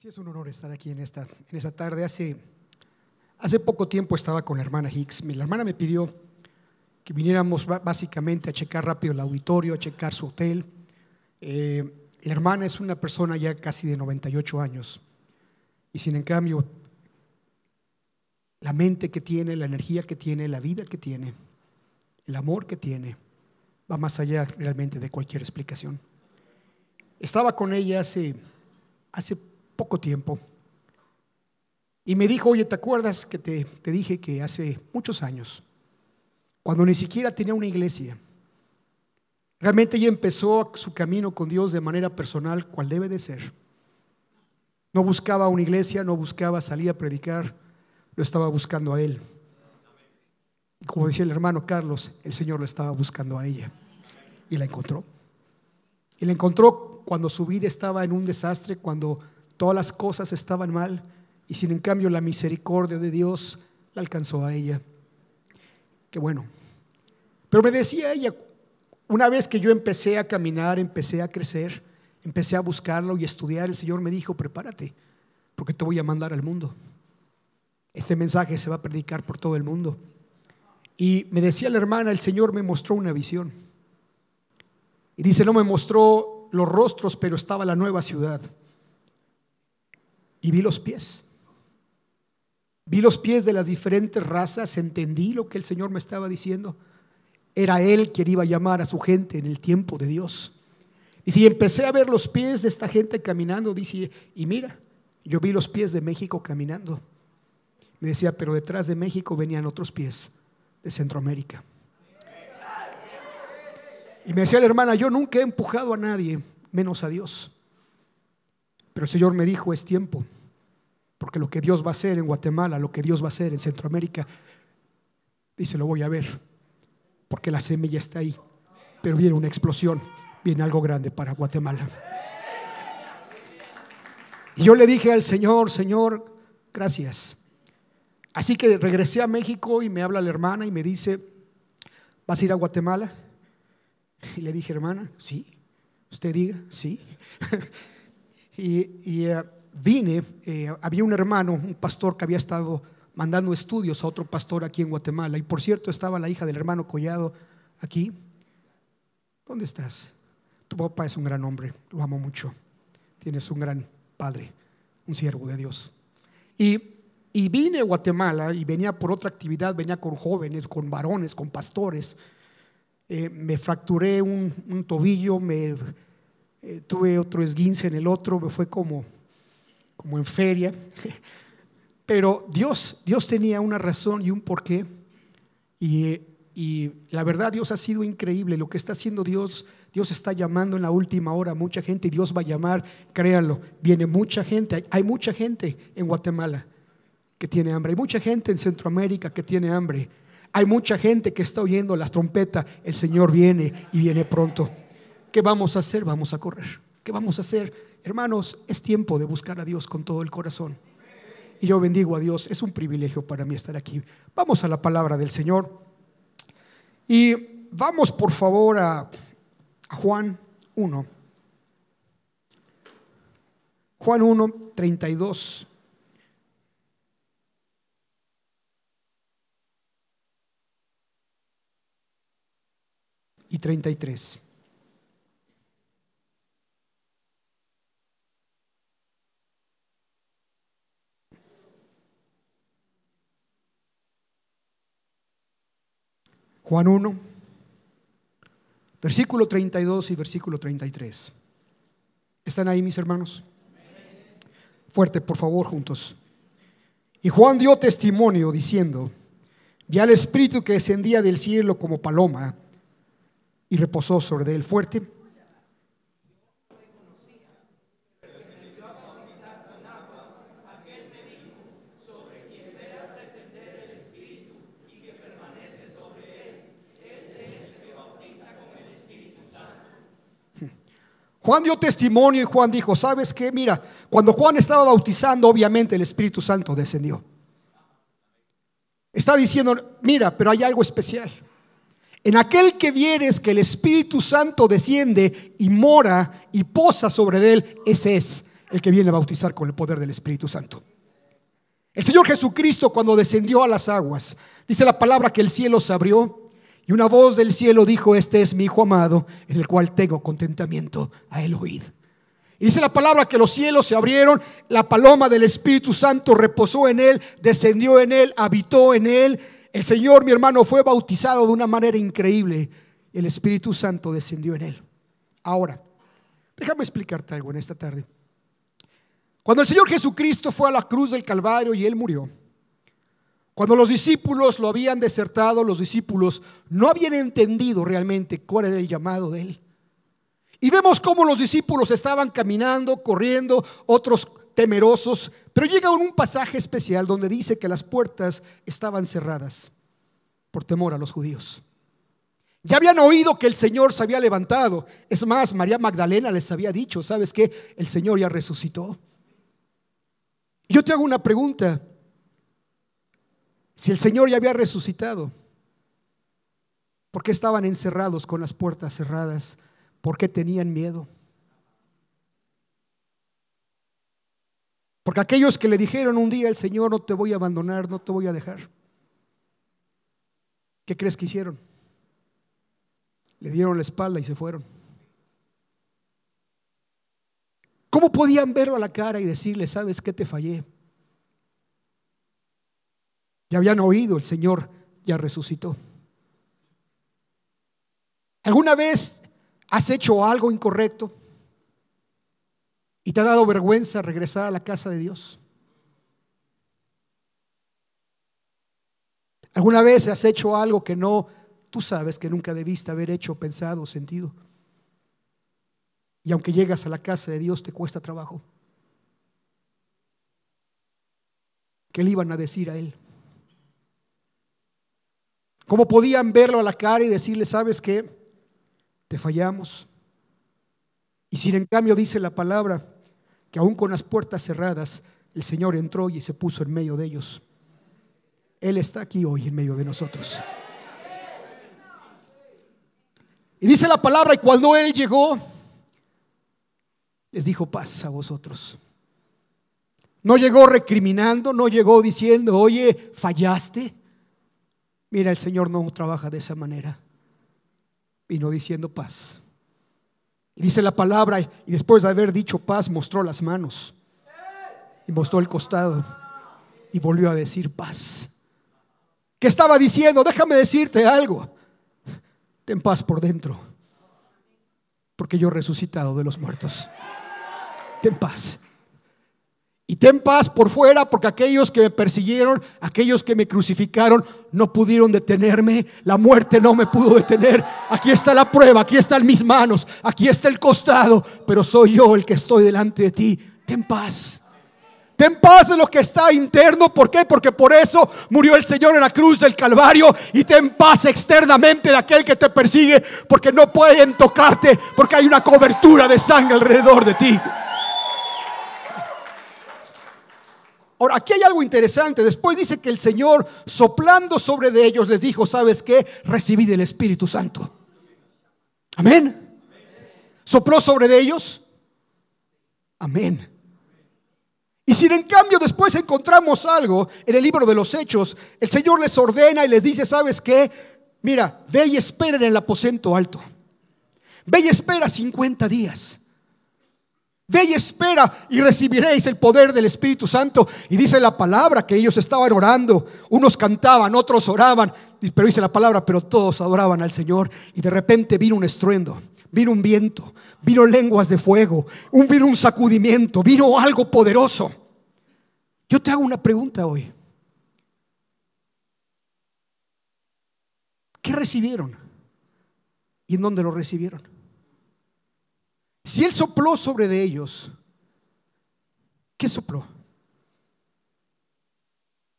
Sí, es un honor estar aquí en esta tarde. Hace poco tiempo estaba con la hermana Hicks. La hermana me pidió que viniéramos básicamente a checar rápido el auditorio, a checar su hotel. La hermana es una persona ya casi de 98 años y sin en cambio la mente que tiene, la energía que tiene, la vida que tiene, el amor que tiene, va más allá realmente de cualquier explicación. Estaba con ella hace poco tiempo y me dijo: oye, ¿te acuerdas que te dije que hace muchos años, cuando ni siquiera tenía una iglesia, realmente ella empezó su camino con Dios de manera personal, cual debe de ser? No buscaba una iglesia, no buscaba salir a predicar, lo estaba buscando a Él. Y como decía el hermano Carlos, el Señor lo estaba buscando a ella y la encontró. Y la encontró cuando su vida estaba en un desastre, cuando todas las cosas estaban mal, y sin en cambio la misericordia de Dios la alcanzó a ella. Qué bueno. Pero me decía ella, una vez que yo empecé a caminar, empecé a crecer, empecé a buscarlo y a estudiar, el Señor me dijo: prepárate, porque te voy a mandar al mundo. Este mensaje se va a predicar por todo el mundo. Y me decía la hermana: el Señor me mostró una visión. Y dice: no me mostró los rostros, pero estaba la nueva ciudad. Y vi los pies. Vi los pies de las diferentes razas, entendí lo que el Señor me estaba diciendo. Era Él quien iba a llamar a su gente en el tiempo de Dios. Y si empecé a ver los pies de esta gente caminando, dice, y mira, yo vi los pies de México caminando. Me decía, pero detrás de México venían otros pies de Centroamérica. Y me decía la hermana: yo nunca he empujado a nadie, menos a Dios. Pero el Señor me dijo: es tiempo, porque lo que Dios va a hacer en Guatemala, lo que Dios va a hacer en Centroamérica, dice, lo voy a ver, porque la semilla está ahí. Pero viene una explosión, viene algo grande para Guatemala. Y yo le dije al Señor: Señor, gracias. Así que regresé a México y me habla la hermana y me dice: ¿vas a ir a Guatemala? Y le dije: hermana, sí. Usted diga, sí. y vine. Había un hermano, un pastor que había estado mandando estudios a otro pastor aquí en Guatemala. Y por cierto, estaba la hija del hermano Collado aquí. ¿Dónde estás? Tu papá es un gran hombre, lo amo mucho. Tienes un gran padre, un siervo de Dios. Y vine a Guatemala y venía por otra actividad, venía con jóvenes, con varones, con pastores. Me fracturé un tobillo, tuve otro esguince en el otro, me fue como en feria. Pero Dios tenía una razón y un porqué. Y la verdad, Dios ha sido increíble. Lo que está haciendo Dios está llamando en la última hora a mucha gente, y Dios va a llamar, créanlo, viene mucha gente. Hay mucha gente en Guatemala que tiene hambre, hay mucha gente en Centroamérica que tiene hambre. Hay mucha gente que está oyendo la trompeta. El Señor viene y viene pronto. ¿Qué vamos a hacer? Vamos a correr. ¿Qué vamos a hacer? Hermanos, es tiempo de buscar a Dios con todo el corazón. Y yo bendigo a Dios. Es un privilegio para mí estar aquí. Vamos a la palabra del Señor. Y vamos por favor a Juan 1. Juan 1, 32. Y 33. Juan 1, versículo 32 y versículo 33. ¿Están ahí, mis hermanos? Fuerte, por favor, juntos. Y Juan dio testimonio diciendo: vi al Espíritu que descendía del cielo como paloma y reposó sobre él. Fuerte. Juan dio testimonio y Juan dijo: ¿sabes qué? Mira, cuando Juan estaba bautizando, obviamente el Espíritu Santo descendió. Está diciendo: mira, pero hay algo especial. En aquel que vieres que el Espíritu Santo desciende y mora y posa sobre él, ese es el que viene a bautizar con el poder del Espíritu Santo. El Señor Jesucristo, cuando descendió a las aguas, dice la palabra que el cielo se abrió y una voz del cielo dijo: este es mi Hijo amado, en el cual tengo contentamiento, a él oíd. Y dice la palabra que los cielos se abrieron, la paloma del Espíritu Santo reposó en él, descendió en él, habitó en él. El Señor, mi hermano, fue bautizado de una manera increíble. El Espíritu Santo descendió en él. Ahora, déjame explicarte algo en esta tarde. Cuando el Señor Jesucristo fue a la cruz del Calvario y él murió, cuando los discípulos lo habían desertado, los discípulos no habían entendido realmente cuál era el llamado de él. Y vemos cómo los discípulos estaban caminando, corriendo, otros temerosos, pero llega un pasaje especial donde dice que las puertas estaban cerradas por temor a los judíos. Ya habían oído que el Señor se había levantado. Es más, María Magdalena les había dicho: ¿sabes qué? El Señor ya resucitó. Yo te hago una pregunta: si el Señor ya había resucitado, ¿por qué estaban encerrados con las puertas cerradas? ¿Por qué tenían miedo? Porque aquellos que le dijeron un día al Señor: no te voy a abandonar, no te voy a dejar, ¿qué crees que hicieron? Le dieron la espalda y se fueron. ¿Cómo podían verlo a la cara y decirle: ¿sabes qué? Te fallé. Ya habían oído, el Señor ya resucitó. ¿Alguna vez has hecho algo incorrecto y te ha dado vergüenza regresar a la casa de Dios? ¿Alguna vez has hecho algo que no, tú sabes que nunca debiste haber hecho, pensado, sentido? Y aunque llegas a la casa de Dios te cuesta trabajo. ¿Qué le iban a decir a él? ¿Cómo podían verlo a la cara y decirle: ¿sabes qué? Te fallamos. Y si en cambio dice la palabra que aún con las puertas cerradas el Señor entró y se puso en medio de ellos. Él está aquí hoy en medio de nosotros. Y dice la palabra: y cuando Él llegó, les dijo: paz a vosotros. No llegó recriminando, no llegó diciendo: oye, fallaste. Mira, el Señor no trabaja de esa manera. Vino diciendo: paz. Y dice la palabra, y después de haber dicho paz, mostró las manos y mostró el costado y volvió a decir: paz. ¿Qué estaba diciendo? Déjame decirte algo: ten paz por dentro, porque yo he resucitado de los muertos. Ten paz. Y ten paz por fuera, porque aquellos que me persiguieron, aquellos que me crucificaron, no pudieron detenerme. La muerte no me pudo detener. Aquí está la prueba, aquí están mis manos, aquí está el costado, pero soy yo el que estoy delante de ti. Ten paz. Ten paz de lo que está interno. ¿Por qué? Porque por eso murió el Señor en la cruz del Calvario. Y ten paz externamente de aquel que te persigue, porque no pueden tocarte, porque hay una cobertura de sangre alrededor de ti. Ahora, aquí hay algo interesante. Después dice que el Señor, soplando sobre de ellos, les dijo: ¿sabes qué? Recibid el Espíritu Santo. Amén. ¿Sopló sobre de ellos? Amén. Y si en cambio después encontramos algo en el libro de los Hechos, el Señor les ordena y les dice: ¿sabes qué? Mira, ve y espera en el aposento alto. Ve y espera 50 días. Ve y espera y recibiréis el poder del Espíritu Santo. Y dice la palabra que ellos estaban orando. Unos cantaban, otros oraban. Pero dice la palabra, pero todos adoraban al Señor. Y de repente vino un estruendo, vino un viento, vino lenguas de fuego, vino un sacudimiento, vino algo poderoso. Yo te hago una pregunta hoy: ¿qué recibieron? ¿Y en dónde lo recibieron? Si Él sopló sobre de ellos, ¿qué sopló?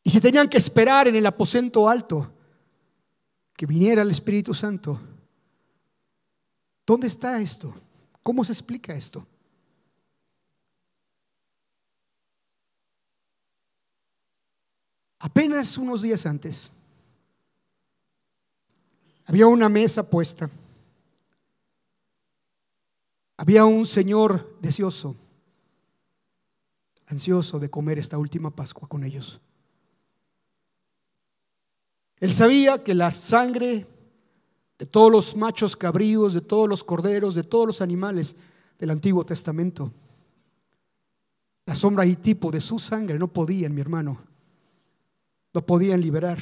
Y si tenían que esperar en el aposento alto que viniera el Espíritu Santo, ¿dónde está esto? ¿Cómo se explica esto? Apenas unos días antes había una mesa puesta. Había un señor deseoso ansioso de comer esta última Pascua con ellos. Él sabía que la sangre de todos los machos cabríos, de todos los corderos, de todos los animales del Antiguo Testamento, la sombra y tipo de su sangre no podían, mi hermano, no podían liberar.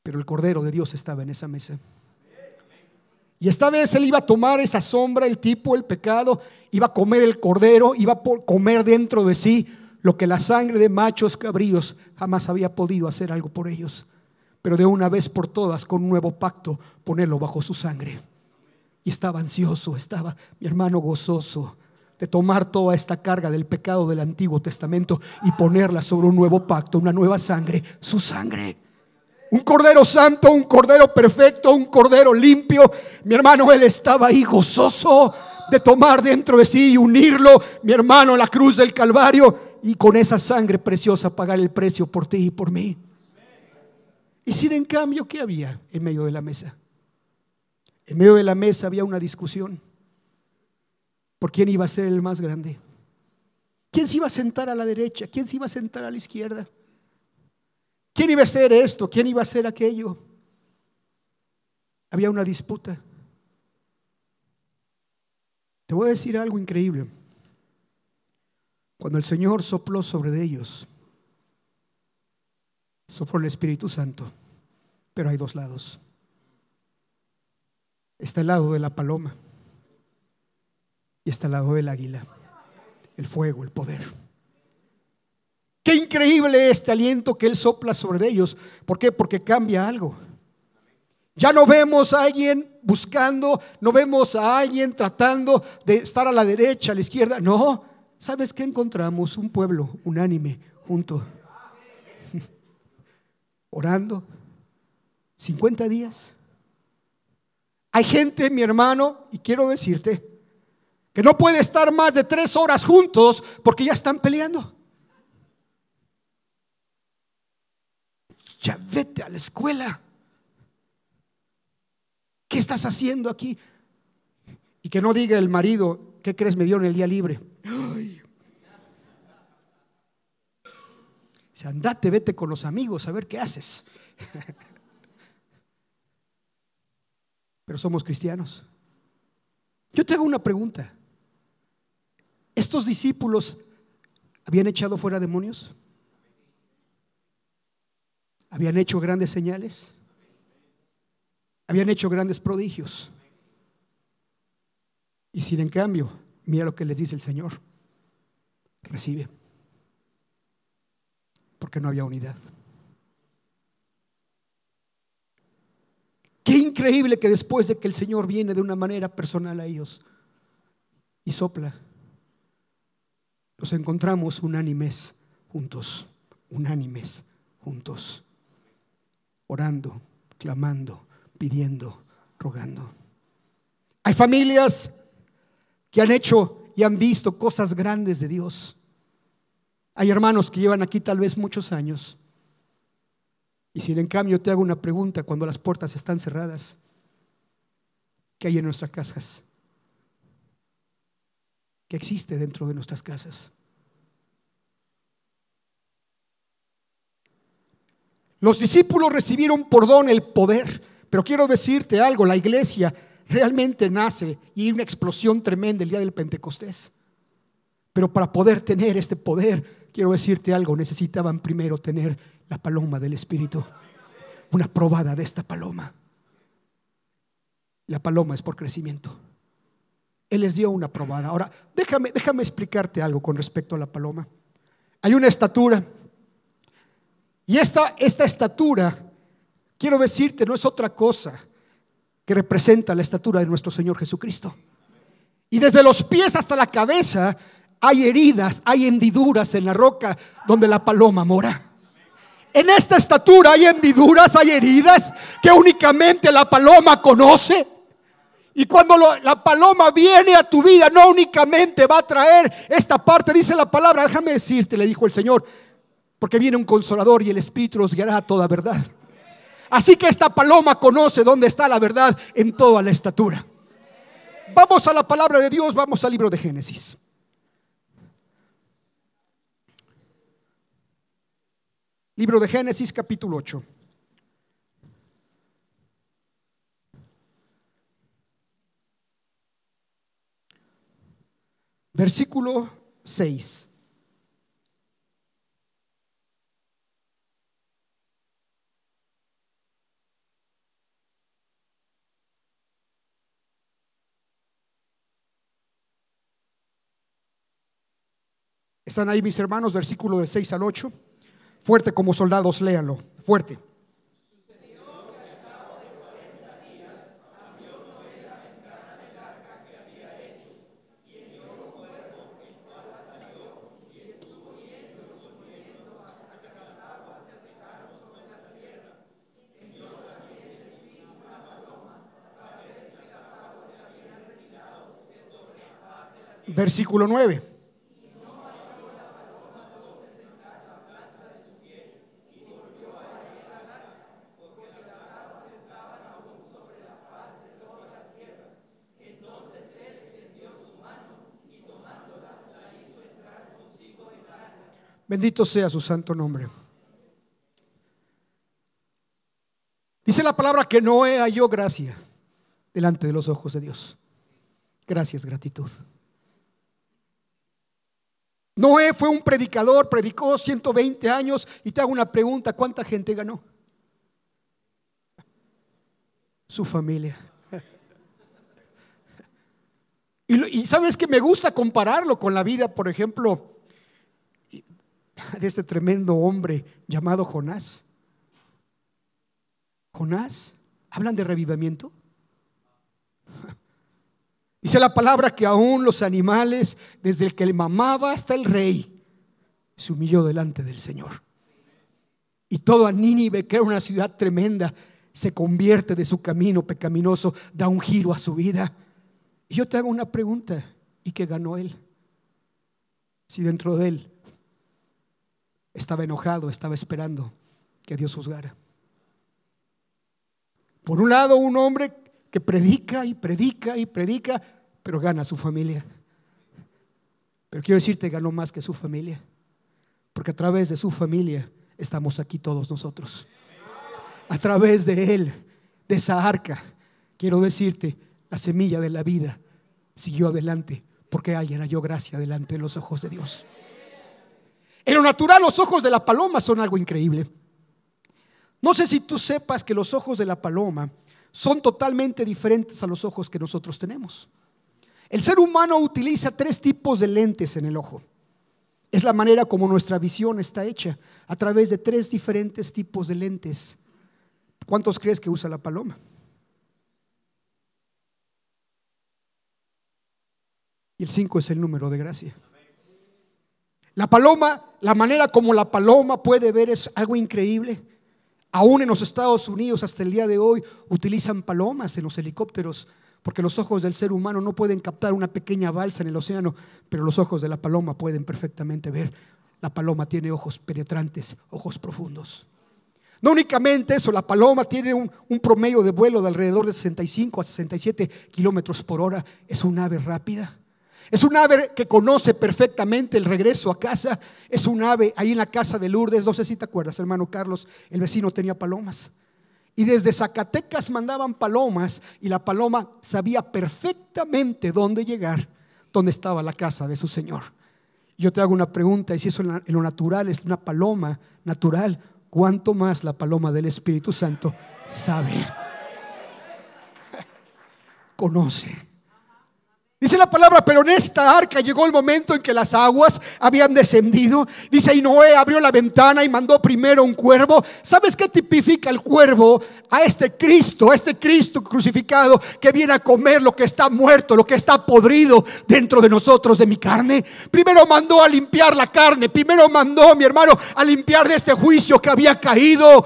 Pero el Cordero de Dios estaba en esa mesa. Y esta vez Él iba a tomar esa sombra, el tipo, el pecado, iba a comer el Cordero, iba a comer dentro de sí lo que la sangre de machos cabríos jamás había podido hacer algo por ellos. Pero de una vez por todas, con un nuevo pacto, ponerlo bajo su sangre. Y estaba ansioso, estaba, mi hermano, gozoso de tomar toda esta carga del pecado del Antiguo Testamento y ponerla sobre un nuevo pacto, una nueva sangre, su sangre. Un Cordero santo, un Cordero perfecto, un Cordero limpio. Mi hermano, Él estaba ahí gozoso de tomar dentro de sí y unirlo, mi hermano, a la cruz del Calvario, y con esa sangre preciosa pagar el precio por ti y por mí. Y sin en cambio, ¿qué había en medio de la mesa? En medio de la mesa había una discusión por quién iba a ser el más grande. ¿Quién se iba a sentar a la derecha? ¿Quién se iba a sentar a la izquierda? ¿Quién iba a hacer esto? ¿Quién iba a hacer aquello? Había una disputa. Te voy a decir algo increíble. Cuando el Señor sopló sobre ellos, sopló el Espíritu Santo, pero hay dos lados. Está el lado de la paloma y está el lado del águila, el fuego, el poder. Qué increíble este aliento que Él sopla sobre ellos. ¿Por qué? Porque cambia algo. Ya no vemos a alguien buscando, no vemos a alguien tratando de estar a la derecha, a la izquierda. No, ¿sabes qué encontramos? Un pueblo unánime, junto, orando 50 días. Hay gente, mi hermano, y quiero decirte que no puede estar más de 3 horas juntos porque ya están peleando. Ya vete a la escuela. ¿Qué estás haciendo aquí? Y que no diga el marido, ¿qué crees me dio en el día libre? Ay. Dice, andate, vete con los amigos a ver qué haces. Pero somos cristianos. Yo te hago una pregunta. ¿Estos discípulos habían echado fuera demonios? ¿Habían hecho grandes señales? ¿Habían hecho grandes prodigios? Y sin en cambio, mira lo que les dice el Señor: recibe, porque no había unidad. Qué increíble que después de que el Señor viene de una manera personal a ellos y sopla, los encontramos unánimes juntos, unánimes juntos, orando, clamando, pidiendo, rogando. Hay familias que han hecho y han visto cosas grandes de Dios. Hay hermanos que llevan aquí tal vez muchos años. Y si en cambio te hago una pregunta, cuando las puertas están cerradas, ¿qué hay en nuestras casas? ¿Qué existe dentro de nuestras casas? Los discípulos recibieron por don el poder, pero quiero decirte algo: la iglesia realmente nace y hay una explosión tremenda el día del Pentecostés. Pero para poder tener este poder, quiero decirte algo, necesitaban primero tener la paloma del Espíritu, una probada de esta paloma. La paloma es por crecimiento. Él les dio una probada. Ahora, déjame explicarte algo con respecto a la paloma. Hay una estatura, y esta estatura, quiero decirte, no es otra cosa que representa la estatura de nuestro Señor Jesucristo. Y desde los pies hasta la cabeza hay heridas, hay hendiduras en la roca donde la paloma mora. En esta estatura hay hendiduras, hay heridas que únicamente la paloma conoce. Y cuando la paloma viene a tu vida, no únicamente va a traer esta parte, dice la palabra, déjame decirte, le dijo el Señor, porque viene un consolador y el Espíritu los guiará a toda verdad. Así que esta paloma conoce dónde está la verdad en toda la estatura. Vamos a la palabra de Dios, vamos al libro de Génesis. Libro de Génesis, capítulo 8. Versículo 6. ¿Están ahí mis hermanos? Versículo de 6 al 8. Fuerte como soldados, léanlo. Fuerte. Versículo 9. Bendito sea su santo nombre. Dice la palabra que Noé halló gracia delante de los ojos de Dios. Gracias, gratitud. Noé fue un predicador, predicó 120 años y te hago una pregunta, ¿cuánta gente ganó? Su familia. Y sabes que me gusta compararlo con la vida, por ejemplo, de este tremendo hombre llamado Jonás. Jonás, ¿hablan de revivimiento? Dice la palabra que aún los animales, desde el que le mamaba hasta el rey, se humilló delante del Señor. Y toda Nínive, que era una ciudad tremenda, se convierte de su camino pecaminoso, da un giro a su vida. Y yo te hago una pregunta, ¿y qué ganó él? Si dentro de él estaba enojado, estaba esperando que Dios juzgara. Por un lado, un hombre que predica y predica y predica, pero gana a su familia. Pero quiero decirte, ganó más que su familia, porque a través de su familia estamos aquí todos nosotros. A través de él, de esa arca, quiero decirte, la semilla de la vida siguió adelante, porque alguien halló gracia delante de los ojos de Dios. En lo natural, los ojos de la paloma son algo increíble. No sé si tú sepas que los ojos de la paloma son totalmente diferentes a los ojos que nosotros tenemos. El ser humano utiliza 3 tipos de lentes en el ojo. Es la manera como nuestra visión está hecha, a través de 3 diferentes tipos de lentes. ¿Cuántos crees que usa la paloma? Y el 5 es el número de gracia. La paloma, la manera como la paloma puede ver es algo increíble. Aún en los Estados Unidos hasta el día de hoy utilizan palomas en los helicópteros, porque los ojos del ser humano no pueden captar una pequeña balsa en el océano, pero los ojos de la paloma pueden perfectamente ver. La paloma tiene ojos penetrantes, ojos profundos. No únicamente eso, la paloma tiene un promedio de vuelo de alrededor de 65 a 67 kilómetros por hora. Es un ave rápida. Es un ave que conoce perfectamente el regreso a casa. Es un ave ahí en la casa de Lourdes. No sé si te acuerdas, hermano Carlos, el vecino tenía palomas. Y desde Zacatecas mandaban palomas, y la paloma sabía perfectamente dónde llegar, dónde estaba la casa de su señor. Yo te hago una pregunta, y si eso en lo natural es una paloma natural, ¿cuánto más la paloma del Espíritu Santo sabe? Conoce. Dice la palabra, pero en esta arca llegó el momento en que las aguas habían descendido. Dice, y Noé abrió la ventana y mandó primero un cuervo. ¿Sabes qué tipifica el cuervo? A este Cristo crucificado, que viene a comer lo que está muerto, lo que está podrido dentro de nosotros, de mi carne. Primero mandó a limpiar la carne. Primero mandó, mi hermano, a limpiar de este juicio que había caído.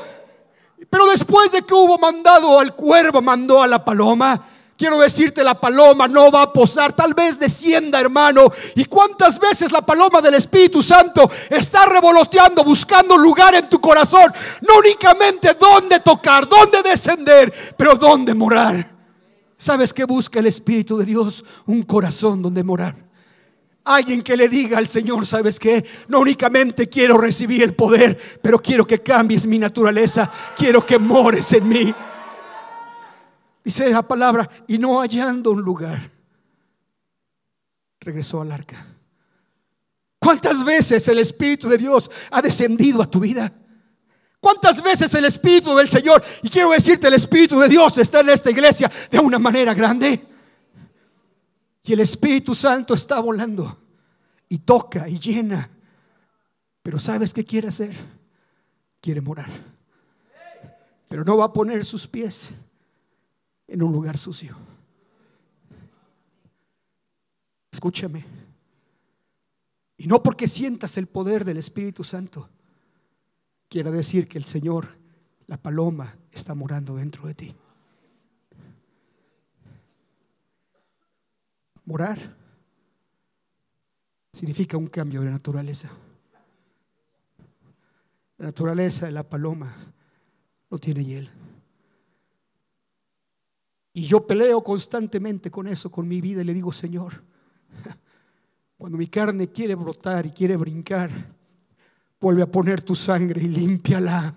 Pero después de que hubo mandado al cuervo, mandó a la paloma. Quiero decirte, la paloma no va a posar, tal vez descienda, hermano. ¿Y cuántas veces la paloma del Espíritu Santo está revoloteando, buscando lugar en tu corazón? No únicamente dónde tocar, dónde descender, pero dónde morar. ¿Sabes qué busca el Espíritu de Dios? Un corazón donde morar. Alguien que le diga al Señor: ¿sabes qué? No únicamente quiero recibir el poder, pero quiero que cambies mi naturaleza. Quiero que mores en mí. Dice la palabra: y no hallando un lugar, regresó al arca. ¿Cuántas veces el Espíritu de Dios ha descendido a tu vida? ¿Cuántas veces el Espíritu del Señor, y quiero decirte, el Espíritu de Dios está en esta iglesia de una manera grande? Y el Espíritu Santo está volando y toca y llena. Pero ¿sabes qué quiere hacer? Quiere morar. Pero no va a poner sus pies en un lugar sucio. Escúchame. Y no porque sientas el poder del Espíritu Santo quiere decir que el Señor, la paloma, está morando dentro de ti. Morar significa un cambio de naturaleza. La naturaleza de la paloma no tiene hiel. Y yo peleo constantemente con eso, con mi vida, y le digo: Señor, cuando mi carne quiere brotar y quiere brincar, vuelve a poner tu sangre y límpiala.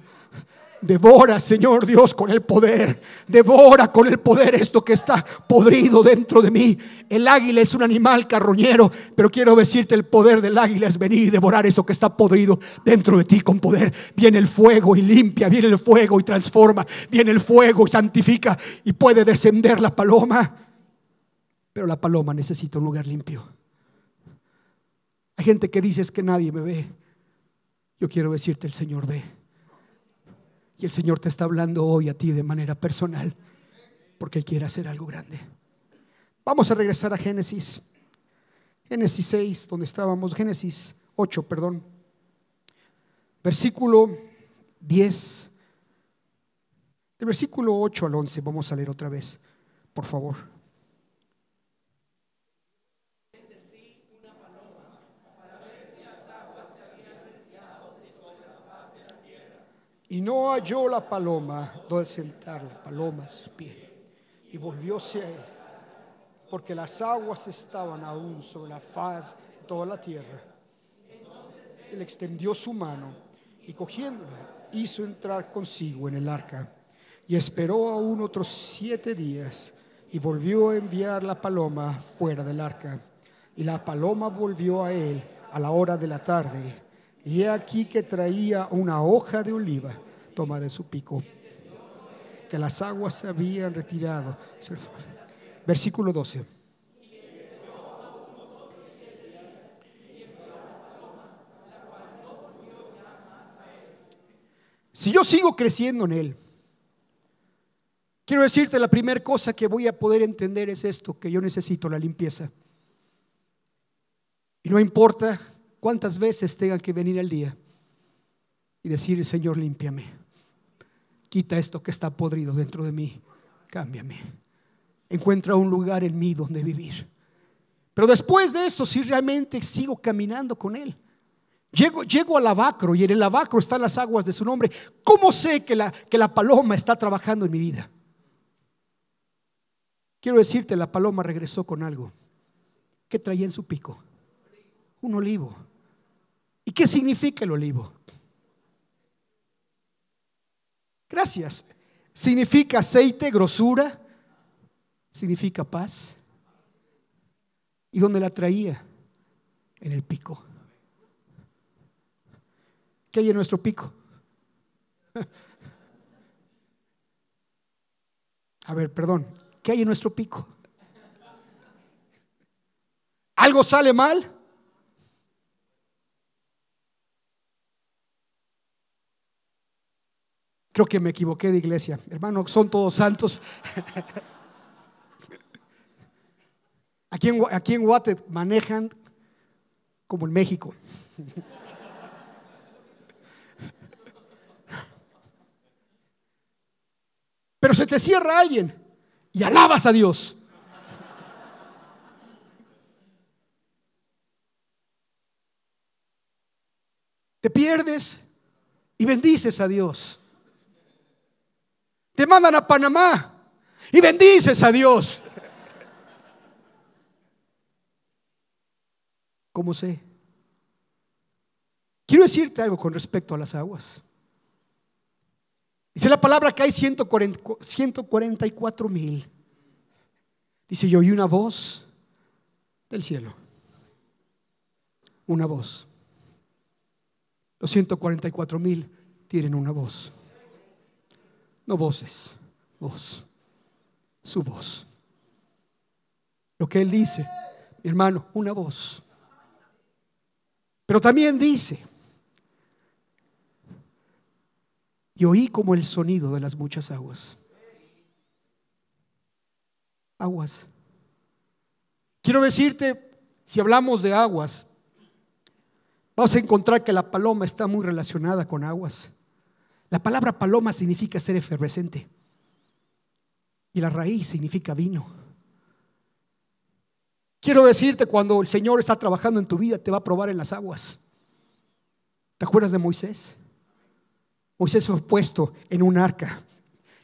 Devora, Señor Dios, con el poder. Devora con el poder esto que está podrido dentro de mí. El águila es un animal carroñero, pero quiero decirte, el poder del águila es venir y devorar eso que está podrido dentro de ti con poder. Viene el fuego y limpia, viene el fuego y transforma, viene el fuego y santifica, y puede descender la paloma. Pero la paloma necesita un lugar limpio. Hay gente que dice: es que nadie me ve. Yo quiero decirte, el Señor ve. Y el Señor te está hablando hoy a ti de manera personal, porque Él quiere hacer algo grande. Vamos a regresar a Génesis 6, donde estábamos. Génesis 8, perdón. Versículo 10. Del versículo 8 al 11 vamos a leer otra vez, por favor. Y no halló la paloma donde sentar la paloma a sus pies, y volvióse a él, porque las aguas estaban aún sobre la faz de toda la tierra. Él extendió su mano y, cogiéndola, hizo entrar consigo en el arca, y esperó aún otros 7 días, y volvió a enviar la paloma fuera del arca. Y la paloma volvió a él a la hora de la tarde, y he aquí que traía una hoja de oliva tomada de su pico, que las aguas se habían retirado. Versículo 12. Si yo sigo creciendo en Él, quiero decirte, la primera cosa que voy a poder entender es esto: que yo necesito la limpieza. Y no importa cuántas veces tengan que venir al día y decir: Señor, límpiame, quita esto que está podrido dentro de mí, cámbiame, encuentra un lugar en mí donde vivir. Pero después de eso, si realmente sigo caminando con Él, llego al lavacro, y en el lavacro están las aguas de su nombre. ¿Cómo sé que la paloma está trabajando en mi vida? Quiero decirte, la paloma regresó con algo. ¿Qué traía en su pico? Un olivo. ¿Y qué significa el olivo? Gracias. Significa aceite, grosura, significa paz. ¿Y dónde la traía? En el pico. ¿Qué hay en nuestro pico? A ver, perdón. ¿Qué hay en nuestro pico? ¿Algo sale mal? Creo que me equivoqué de iglesia. Hermano, son todos santos. Aquí en Guate manejan como en México. Pero se te cierra alguien y alabas a Dios. Te pierdes y bendices a Dios. Te mandan a Panamá y bendices a Dios. ¿Cómo sé? Quiero decirte algo con respecto a las aguas. Dice la palabra que hay 144,000. Dice, yo oí una voz del cielo. Una voz. Los 144,000 tienen una voz. No voces, voz. Su voz. Lo que él dice, mi hermano, una voz. Pero también dice, y oí como el sonido de las muchas aguas. Aguas. Quiero decirte, si hablamos de aguas, vas a encontrar que la paloma está muy relacionada con aguas. La palabra paloma significa ser efervescente y la raíz significa vino. Quiero decirte, cuando el Señor está trabajando en tu vida, te va a probar en las aguas. ¿Te acuerdas de Moisés? Moisés fue puesto en un arca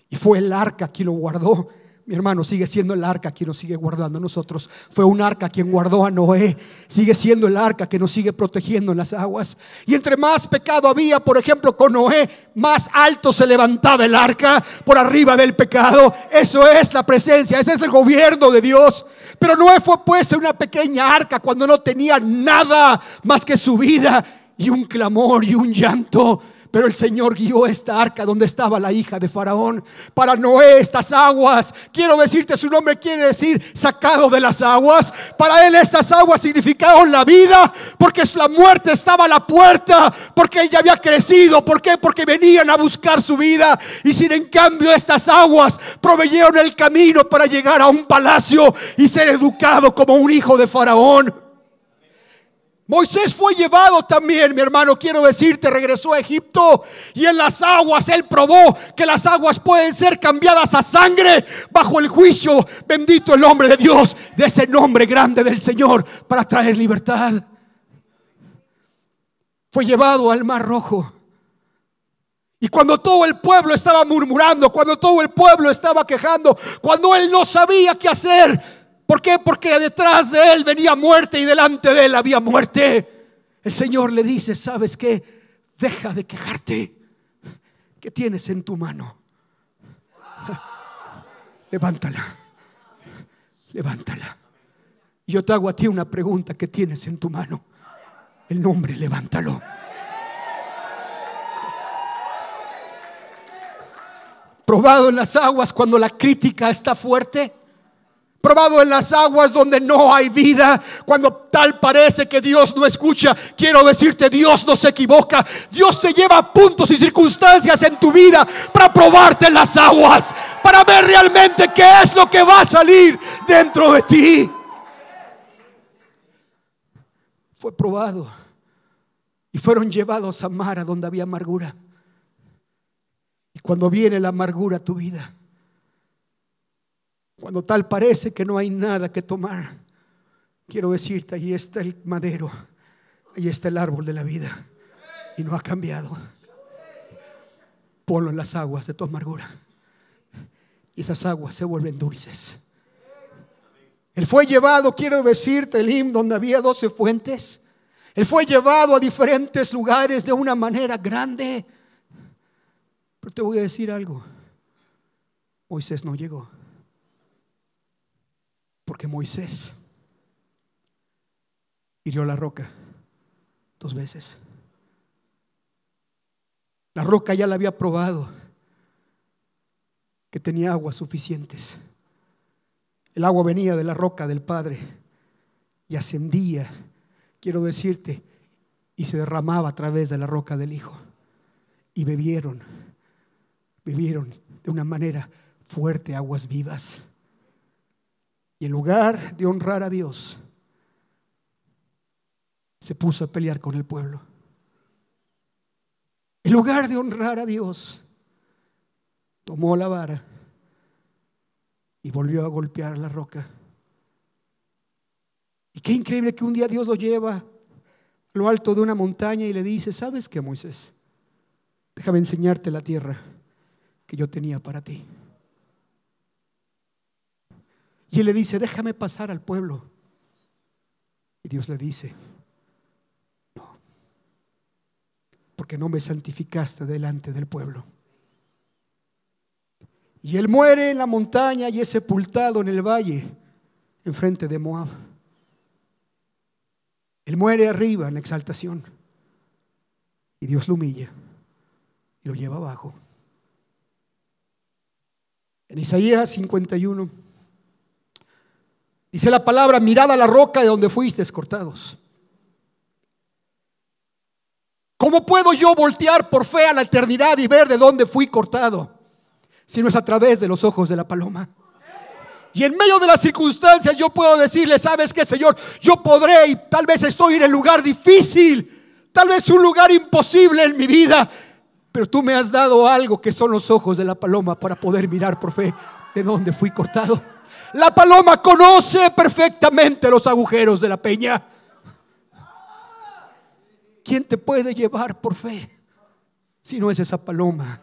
y fue el arca quien lo guardó. Mi hermano, sigue siendo el arca quien nos sigue guardando a nosotros. Fue un arca quien guardó a Noé. Sigue siendo el arca que nos sigue protegiendo en las aguas. Y entre más pecado había, por ejemplo, con Noé, más alto se levantaba el arca por arriba del pecado. Eso es la presencia, ese es el gobierno de Dios. Pero Noé fue puesto en una pequeña arca cuando no tenía nada más que su vida y un clamor y un llanto. Pero el Señor guió esta arca donde estaba la hija de Faraón. Para Noé estas aguas, quiero decirte, su nombre quiere decir sacado de las aguas. Para él estas aguas significaron la vida, porque la muerte estaba a la puerta, porque él ya había crecido. ¿Por qué? Porque venían a buscar su vida. Y sin en cambio estas aguas proveyeron el camino para llegar a un palacio y ser educado como un hijo de Faraón. Moisés fue llevado también, mi hermano, quiero decirte, regresó a Egipto y en las aguas él probó que las aguas pueden ser cambiadas a sangre bajo el juicio, bendito el nombre de Dios, de ese nombre grande del Señor, para traer libertad. Fue llevado al Mar Rojo. Y cuando todo el pueblo estaba murmurando, cuando todo el pueblo estaba quejando, cuando él no sabía qué hacer, ¿por qué? Porque detrás de él venía muerte y delante de él había muerte. El Señor le dice, ¿sabes qué? Deja de quejarte. ¿Qué tienes en tu mano? Levántala. Levántala. Y yo te hago a ti una pregunta. ¿Qué tienes en tu mano? El nombre, levántalo. Probado en las aguas cuando la crítica está fuerte. Probado en las aguas donde no hay vida, cuando tal parece que Dios no escucha. Quiero decirte, Dios no se equivoca. Dios te lleva a puntos y circunstancias en tu vida para probarte en las aguas, para ver realmente qué es lo que va a salir dentro de ti. Fue probado y fueron llevados a Mara, donde había amargura. Y cuando viene la amargura a tu vida, cuando tal parece que no hay nada que tomar, quiero decirte, ahí está el madero, ahí está el árbol de la vida y no ha cambiado. Ponlo en las aguas de tu amargura y esas aguas se vuelven dulces. Él fue llevado, quiero decirte, Elim, donde había 12 fuentes. Él fue llevado a diferentes lugares de una manera grande. Pero te voy a decir algo, Moisés no llegó. Porque Moisés hirió la roca 2 veces. La roca ya la había probado que tenía aguas suficientes. El agua venía de la roca del Padre y ascendía, quiero decirte, y se derramaba a través de la roca del Hijo. Y bebieron de una manera fuerte aguas vivas. Y en lugar de honrar a Dios, se puso a pelear con el pueblo. En lugar de honrar a Dios, tomó la vara y volvió a golpear la roca. Y qué increíble que un día Dios lo lleva a lo alto de una montaña y le dice, ¿sabes qué, Moisés? Déjame enseñarte la tierra que yo tenía para ti. Y él le dice, déjame pasar al pueblo. Y Dios le dice, porque no me santificaste delante del pueblo. Y él muere en la montaña y es sepultado en el valle, enfrente de Moab. Él muere arriba en la exaltación y Dios lo humilla y lo lleva abajo. En Isaías 51 dice la palabra: mirad a la roca de donde fuisteis cortados. ¿Cómo puedo yo voltear por fe a la eternidad y ver de dónde fui cortado, si no es a través de los ojos de la paloma? Y en medio de las circunstancias yo puedo decirle: ¿sabes qué, Señor? Yo podré, y tal vez estoy en el lugar difícil, tal vez un lugar imposible en mi vida, pero tú me has dado algo que son los ojos de la paloma para poder mirar por fe de dónde fui cortado. La paloma conoce perfectamente los agujeros de la peña. ¿Quién te puede llevar por fe si no es esa paloma?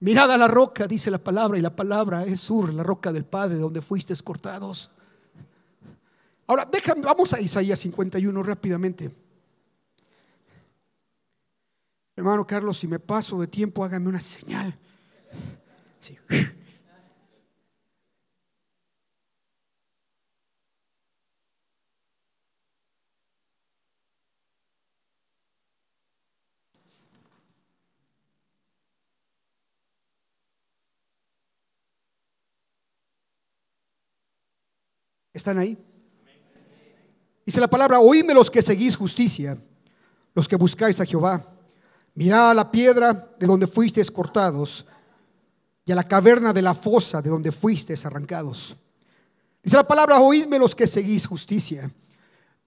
Mirad a la roca, dice la palabra, y la palabra es Sur, la roca del Padre, donde fuisteis cortados. Ahora, vamos a Isaías 51 rápidamente. Hermano Carlos, si me paso de tiempo, hágame una señal. Sí. ¿Están ahí? Dice la palabra: oídme los que seguís justicia, los que buscáis a Jehová. Mirad a la piedra de donde fuisteis cortados, y a la caverna de la fosa de donde fuisteis arrancados. Dice la palabra: oídme los que seguís justicia.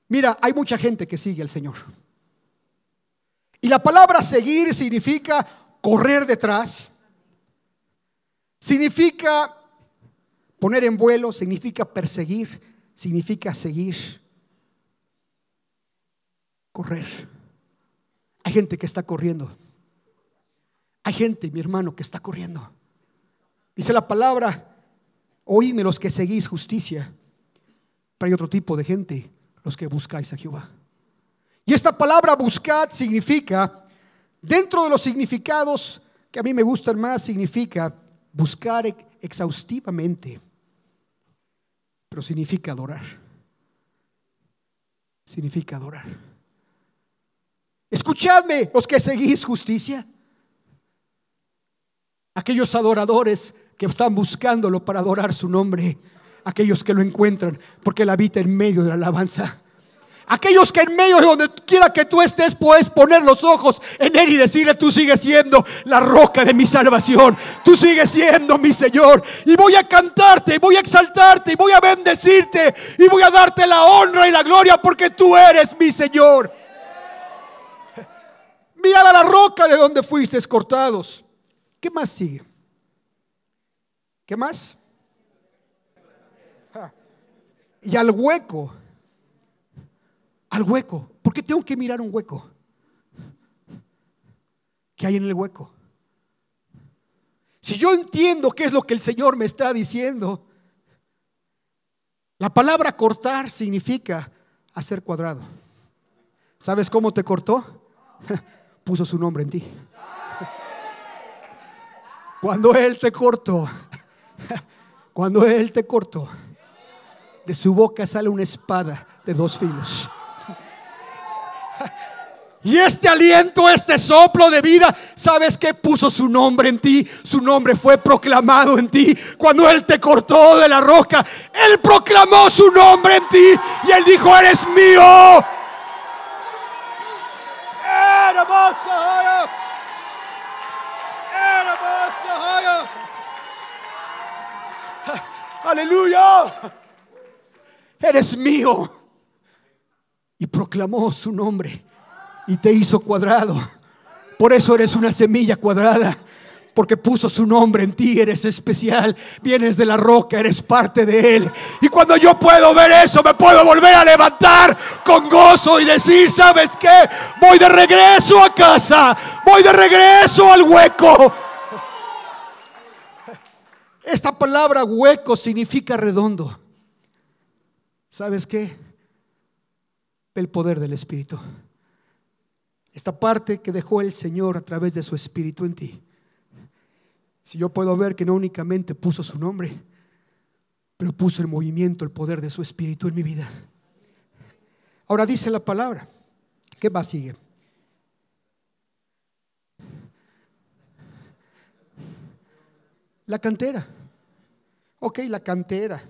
Mira, hay mucha gente que sigue al Señor. Y la palabra seguir significa correr detrás, significa poner en vuelo, significa perseguir, significa seguir, correr. Hay gente que está corriendo. Hay gente, mi hermano, que está corriendo. Dice la palabra: oídme los que seguís justicia. Pero hay otro tipo de gente, los que buscáis a Jehová. Y esta palabra buscad significa, dentro de los significados que a mí me gustan más, significa buscar exhaustivamente. Pero significa adorar. Significa adorar. Escuchadme los que seguís justicia. Aquellos adoradores que están buscándolo para adorar su nombre. Aquellos que lo encuentran porque Él habita en medio de la alabanza. Aquellos que en medio de donde quiera que tú estés puedes poner los ojos en Él y decirle: tú sigues siendo la roca de mi salvación, tú sigues siendo mi Señor, y voy a cantarte, y voy a exaltarte, y voy a bendecirte, y voy a darte la honra y la gloria porque tú eres mi Señor. Mirad a la roca de donde fuisteis cortados. ¿Qué más sigue? ¿Qué más? Y al hueco. Al hueco. ¿Por qué tengo que mirar un hueco? ¿Qué hay en el hueco? Si yo entiendo qué es lo que el Señor me está diciendo, la palabra cortar significa hacer cuadrado. ¿Sabes cómo te cortó? Puso su nombre en ti. Cuando Él te cortó, de su boca sale una espada de dos filos. Y este aliento, este soplo de vida, ¿sabes qué? Puso su nombre en ti. Su nombre fue proclamado en ti. Cuando Él te cortó de la roca, Él proclamó su nombre en ti. Y Él dijo: eres mío. Aleluya. Eres mío. Y proclamó su nombre y te hizo cuadrado. Por eso eres una semilla cuadrada, porque puso su nombre en ti. Eres especial, vienes de la roca, eres parte de Él. Y cuando yo puedo ver eso, me puedo volver a levantar con gozo y decir: ¿sabes qué? Voy de regreso a casa, voy de regreso al hueco. Esta palabra hueco significa redondo. ¿Sabes qué? El poder del Espíritu. esta parte que dejó el Señor a través de su Espíritu en ti. Si yo puedo ver que no únicamente puso su nombre, pero puso en movimiento el poder de su Espíritu en mi vida. Ahora dice la palabra. ¿Qué más sigue? La cantera. Ok, la cantera.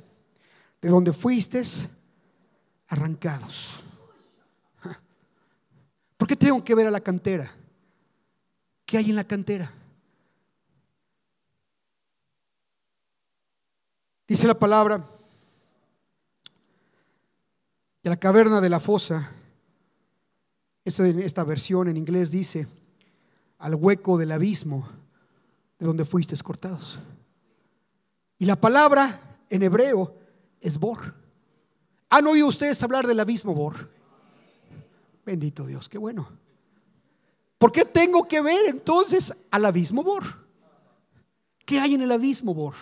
De donde fuiste arrancados. ¿Por qué tengo que ver a la cantera? ¿Qué hay en la cantera? Dice la palabra, de la caverna de la fosa, esta versión en inglés dice, al hueco del abismo de donde fuiste cortados. Y la palabra en hebreo es bor. ¿Han oído ustedes hablar del abismo bor? Bendito Dios, qué bueno. ¿Por qué tengo que ver entonces al abismo bor? ¿Qué hay en el abismo bor?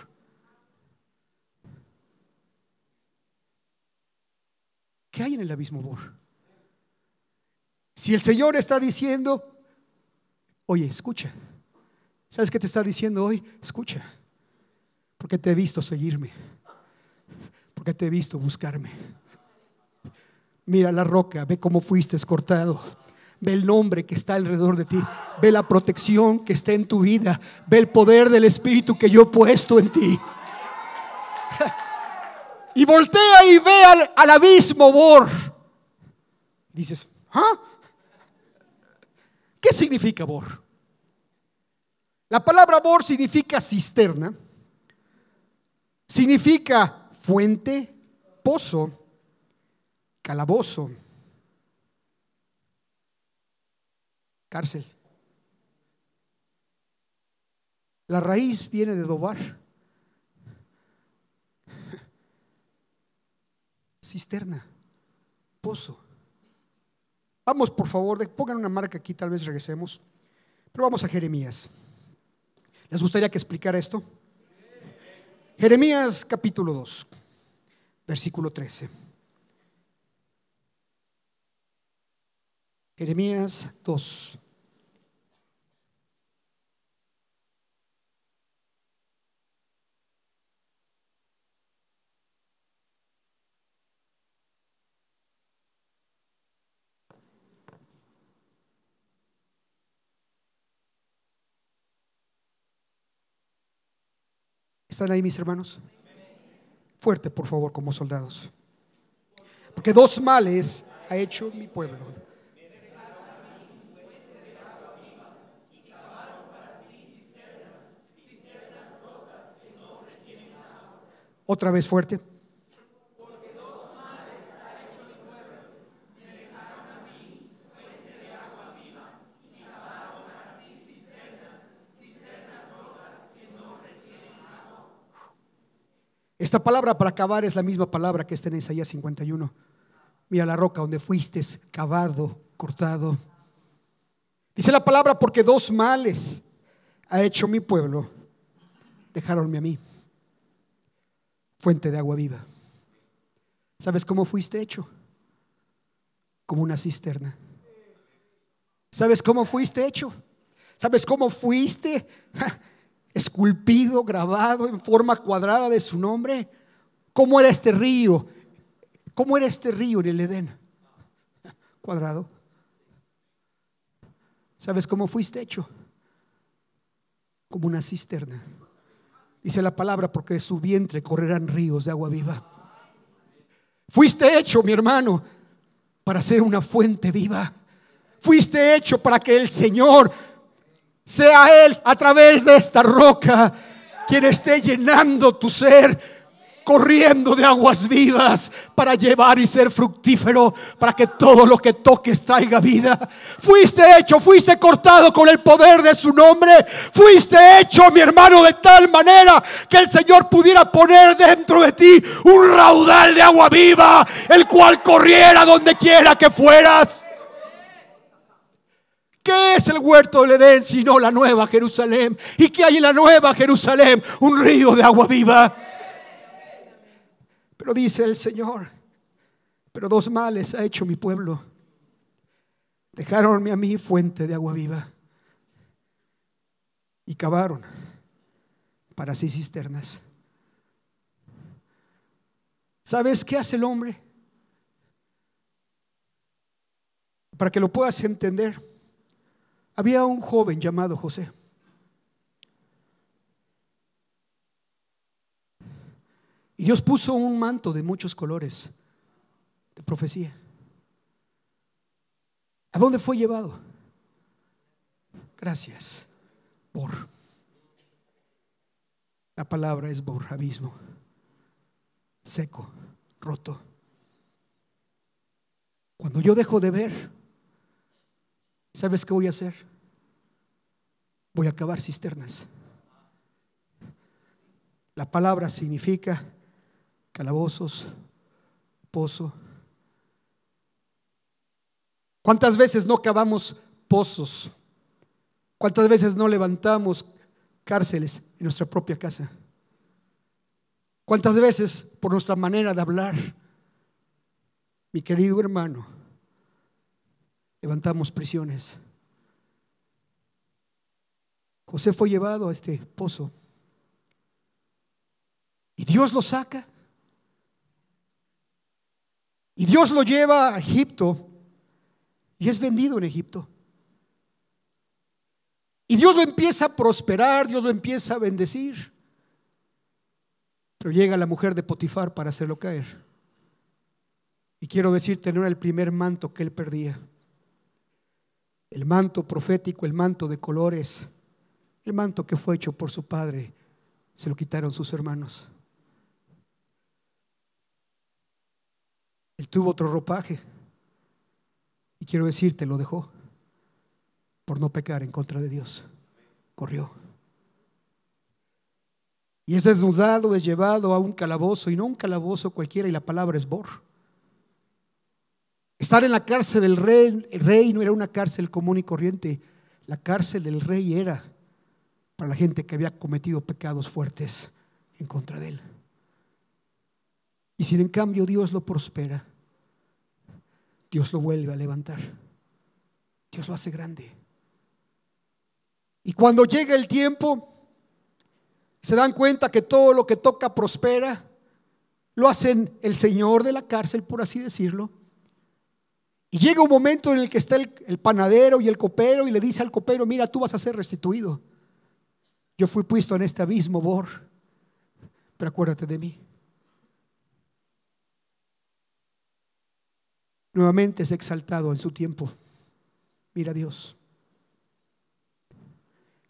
¿Qué hay en el abismo bor? Si el Señor está diciendo, oye, escucha. ¿Sabes qué te está diciendo hoy? Escucha. Porque te he visto seguirme. Porque te he visto buscarme. Mira la roca, ve cómo fuiste cortado. Ve el nombre que está alrededor de ti. Ve la protección que está en tu vida. Ve el poder del Espíritu que yo he puesto en ti. Y voltea y ve al abismo bor. Dices, ¿ah? ¿Qué significa bor? La palabra bor significa cisterna, significa fuente, pozo, calabozo, cárcel. La raíz viene de dobar. Cisterna, pozo. Vamos, por favor, pongan una marca aquí, tal vez regresemos. Pero vamos a Jeremías. ¿Les gustaría que explicara esto? Jeremías capítulo 2, versículo 13. Jeremías 2. ¿Están ahí mis hermanos? Fuerte, por favor, como soldados. Porque dos males ha hecho mi pueblo. Otra vez fuerte. Esta palabra para cavar es la misma palabra que está en Isaías 51. Mira la roca donde fuiste cavado, cortado. Dice la palabra, porque dos males ha hecho mi pueblo. Dejáronme a mí, fuente de agua viva. ¿Sabes cómo fuiste hecho? Como una cisterna. ¿Sabes cómo fuiste hecho? ¿Sabes cómo fuiste esculpido, grabado en forma cuadrada de su nombre? ¿Cómo era este río? ¿Cómo era este río en el Edén? Cuadrado. ¿Sabes cómo fuiste hecho? Como una cisterna. Dice la palabra, porque de su vientre correrán ríos de agua viva. Fuiste hecho, mi hermano, para ser una fuente viva. Fuiste hecho para que el Señor sea Él a través de esta roca quien esté llenando tu ser, corriendo de aguas vivas para llevar y ser fructífero, para que todo lo que toques traiga vida. Fuiste hecho, fuiste cortado con el poder de su nombre. Fuiste hecho, mi hermano, de tal manera que el Señor pudiera poner dentro de ti un raudal de agua viva, el cual corriera donde quiera que fueras. ¿Qué es el huerto del Edén sino la nueva Jerusalén? ¿Y qué hay en la nueva Jerusalén? Un río de agua viva. Pero dice el Señor, pero dos males ha hecho mi pueblo. Dejaronme a mí fuente de agua viva y cavaron para sí cisternas. ¿Sabes qué hace el hombre? Para que lo puedas entender, había un joven llamado José. Y Dios puso un manto de muchos colores de profecía. ¿A dónde fue llevado? Gracias. Bor. La palabra es bor, abismo. Seco, roto. Cuando yo dejo de ver, ¿sabes qué voy a hacer? Voy a cavar cisternas. La palabra significa calabozos, pozo. ¿Cuántas veces no cavamos pozos? ¿Cuántas veces no levantamos cárceles en nuestra propia casa? ¿Cuántas veces por nuestra manera de hablar, mi querido hermano, levantamos prisiones? José fue llevado a este pozo y Dios lo saca y Dios lo lleva a Egipto y es vendido en Egipto. Y Dios lo empieza a prosperar, Dios lo empieza a bendecir. Pero llega la mujer de Potifar para hacerlo caer. Y quiero decirte, no era el primer manto que él perdía. El manto profético, el manto de colores, el manto que fue hecho por su padre, se lo quitaron sus hermanos. Él tuvo otro ropaje. Y quiero decirte, lo dejó por no pecar en contra de Dios. Corrió. Y es desnudado, es llevado a un calabozo, y no un calabozo cualquiera, y la palabra es bor. Estar en la cárcel del rey, el rey no era una cárcel común y corriente. La cárcel del rey era para la gente que había cometido pecados fuertes en contra de él. Y si en cambio Dios lo prospera, Dios lo vuelve a levantar. Dios lo hace grande. Y cuando llega el tiempo, se dan cuenta que todo lo que toca prospera. Lo hacen el señor de la cárcel, por así decirlo. Y llega un momento en el que está el panadero y el copero, y le dice al copero: mira, tú vas a ser restituido. Yo fui puesto en este abismo, bor, pero acuérdate de mí. Nuevamente es exaltado en su tiempo. Mira Dios.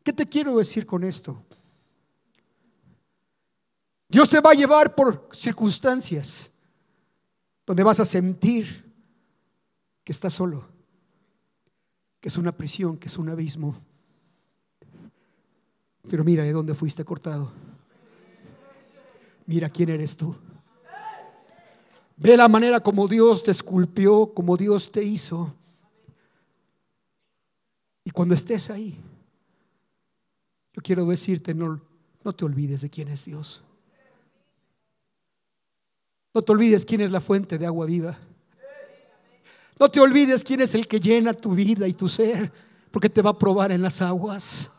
¿Qué te quiero decir con esto? Dios te va a llevar por circunstancias donde vas a sentir que estás solo, que es una prisión, que es un abismo. Pero mira de dónde fuiste cortado. Mira quién eres tú. Ve la manera como Dios te esculpió, como Dios te hizo. Y cuando estés ahí, yo quiero decirte, no te olvides de quién es Dios. No te olvides quién es la fuente de agua viva. No te olvides quién es el que llena tu vida y tu ser, porque te va a probar en las aguas.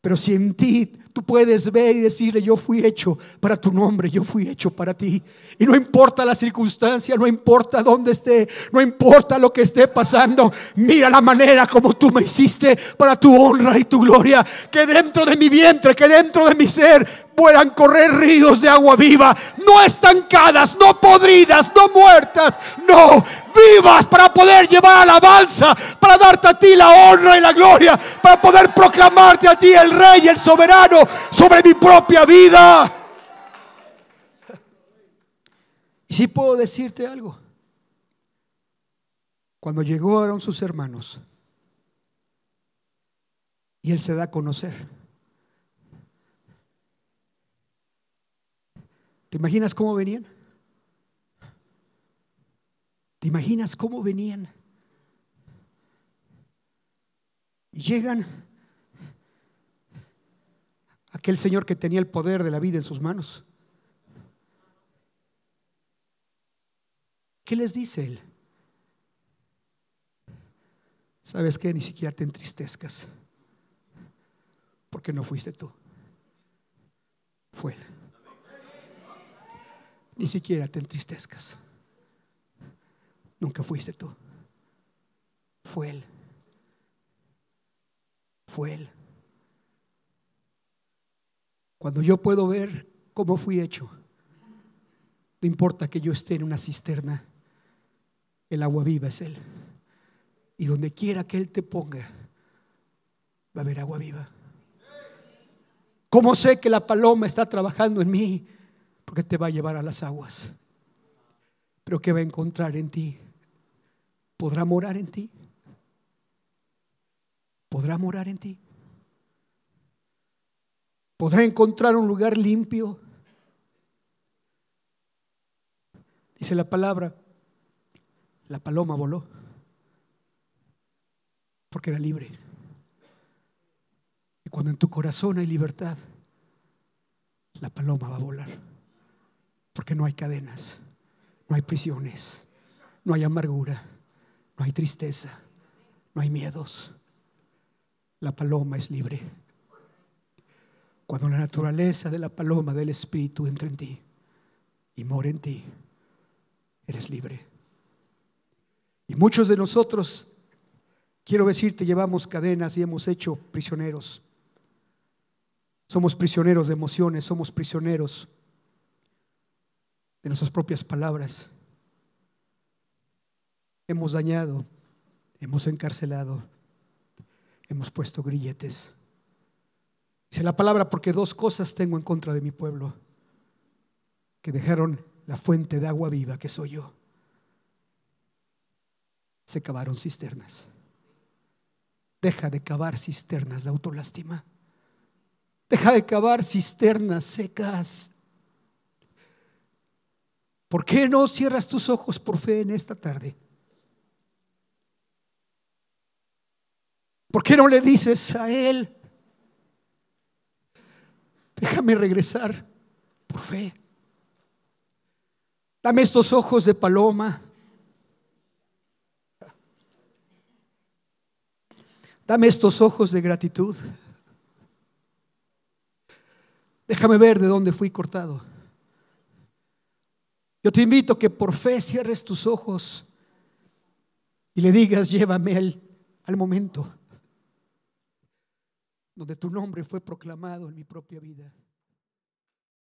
Pero si en ti tú puedes ver y decirle: yo fui hecho para tu nombre, yo fui hecho para ti. Y no importa la circunstancia, no importa dónde esté, no importa lo que esté pasando, mira la manera como tú me hiciste para tu honra y tu gloria. Que dentro de mi vientre, que dentro de mi ser puedan correr ríos de agua viva, no estancadas, no podridas, no muertas, no, vivas, para poder llevar alabanza, para darte a ti la honra y la gloria, para poder proclamarte a ti el Rey, el soberano sobre mi propia vida. Y si puedo decirte algo, cuando llegaron sus hermanos y él se da a conocer, ¿te imaginas cómo venían? ¿Te imaginas cómo venían? Y llegan aquel señor que tenía el poder de la vida en sus manos. ¿Qué les dice él? ¿Sabes qué? Ni siquiera te entristezcas, porque no fuiste tú, fue Él. Ni siquiera te entristezcas. Nunca fuiste tú, fue Él. Fue Él. Cuando yo puedo ver cómo fui hecho, no importa que yo esté en una cisterna, el agua viva es Él. Y donde quiera que Él te ponga, va a haber agua viva. ¿Cómo sé que la paloma está trabajando en mí? Porque te va a llevar a las aguas. Pero ¿qué va a encontrar en ti? ¿Podrá morar en ti? ¿Podrá morar en ti? ¿Podrá encontrar un lugar limpio? Dice la palabra, la paloma voló porque era libre. Y cuando en tu corazón hay libertad, la paloma va a volar, porque no hay cadenas, no hay prisiones, no hay amargura, no hay tristeza, no hay miedos. La paloma es libre. Cuando la naturaleza de la paloma del Espíritu entra en ti y mora en ti, eres libre. Y muchos de nosotros, quiero decirte, llevamos cadenas y hemos hecho prisioneros. Somos prisioneros de emociones, somos prisioneros de nuestras propias palabras. Hemos dañado, hemos encarcelado, hemos puesto grilletes. Dice la palabra, porque dos cosas tengo en contra de mi pueblo, que dejaron la fuente de agua viva que soy yo. Se cavaron cisternas. Deja de cavar cisternas de autolástima. Deja de cavar cisternas secas. ¿Por qué no cierras tus ojos por fe en esta tarde? ¿Por qué no le dices a Él, déjame regresar por fe? Dame estos ojos de paloma. Dame estos ojos de gratitud. Déjame ver de dónde fui cortado. Yo te invito a que por fe cierres tus ojos y le digas, llévame al momento donde tu nombre fue proclamado en mi propia vida.